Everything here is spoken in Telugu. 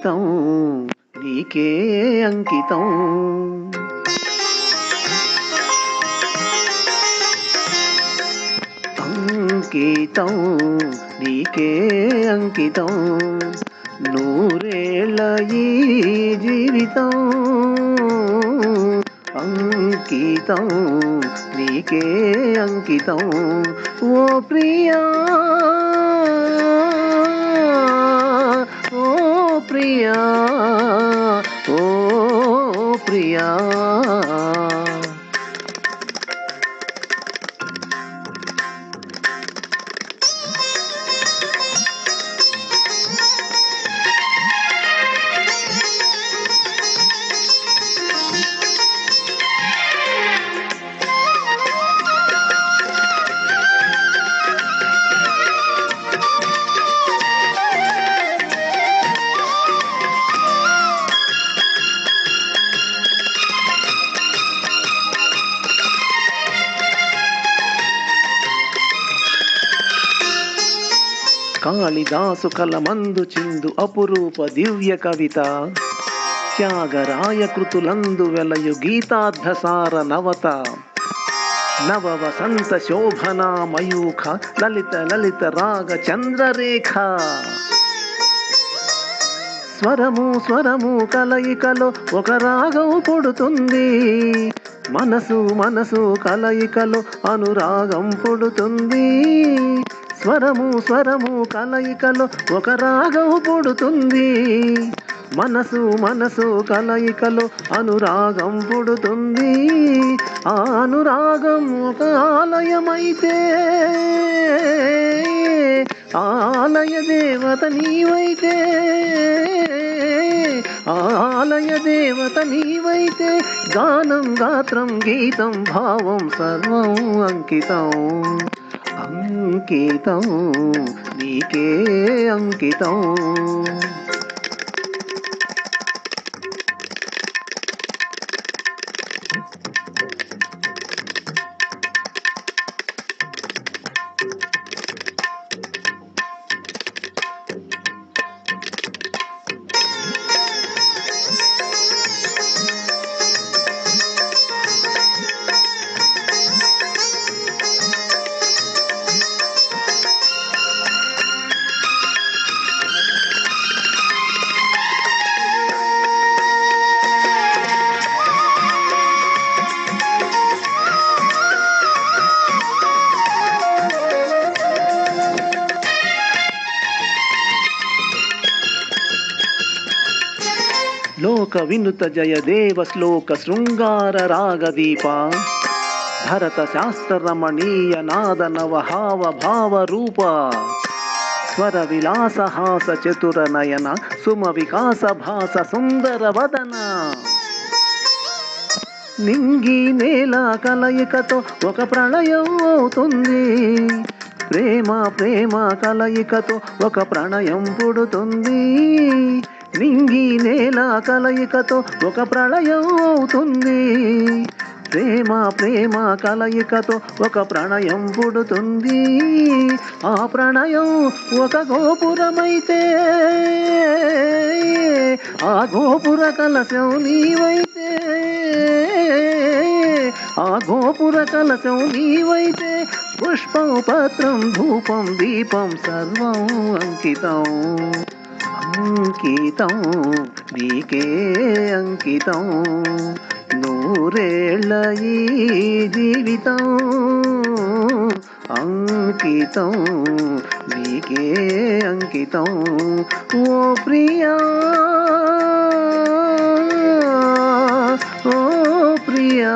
అంకితం నీకే అంకితం. అంకితం నీకే అంకితం, నూరేళ్ళ ఈ జీవితం. అంకితం నీకే అంకితం ఓ ప్రియా, ఓ ప్రియా, ఓ ప్రియా. కాళిదాసు కలమందు చిందు అపురూప దివ్య కవిత, త్యాగరాయ కృతులందు వెలయు గీతార్థసార నవత. నవ వసంత శోభన మయూఖ లలిత లలిత రాగ చంద్రరేఖ. స్వరము స్వరము కలయికలో ఒక రాగం పుడుతుంది, మనసు మనసు కలయికలో అనురాగం పుడుతుంది. స్వరము స్వరము కలయికలో ఒక రాగం పుడుతుంది, మనసు మనసు కలయికలో అనురాగం పుడుతుంది. ఆ అనురాగం ఒక ఆలయమైతే, ఆలయ దేవత నీవైతే, ఆలయ దేవత నీవైతే. గానం గాత్రం గీతం భావం సర్వం అంకితం. అంకితం నీకే అంకితం. లోక వినుత జయదేవ శ్లోక శృంగార రాగదీప, భరత శాస్త్ర రమణీయ నాద నవహావ భావ రూప. స్వర విలాస హాస చతుర నయన సుమ వికాస భాస సుందర వదన. నింగి నేల కలయికతో ఒక ప్రళయం అవుతుంది, ప్రేమ ప్రేమ కలయికతో ఒక ప్రణయం పుడుతుంది. నింగి నేల కలయికతో ఒక ప్రళయం అవుతుంది, ప్రేమ ప్రేమ కలయికతో ఒక ప్రణయం పుడుతుంది. ఆ ప్రణయం ఒక గోపురమైతే, ఆ గోపుర కలశం నీవైతే, ఆ గోపుర కలశం నీవైతే. పుష్పం పత్రం ధూపం దీపం సర్వం అంకితం. అంకితం నీకే అంకితం, నూరేళ్ళ ఈ జీవితం. అంకితం నీకే అంకితం ఓ ప్రియా, ఓ ప్రియా.